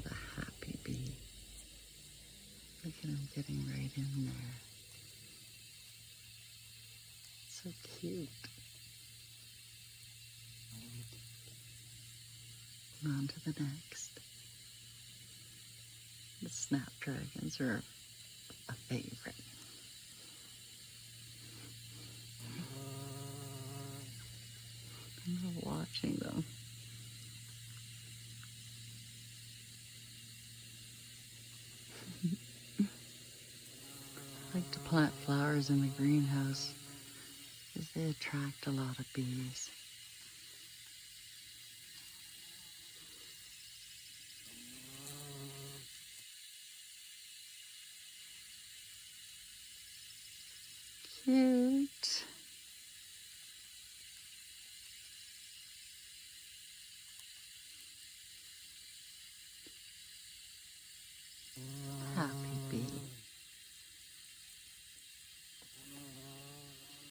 a happy bee. Look at him getting right in there. So cute. And on to the next. The snapdragons are a favorite. I love watching them. I like to plant flowers in the greenhouse because they attract a lot of bees. Cute.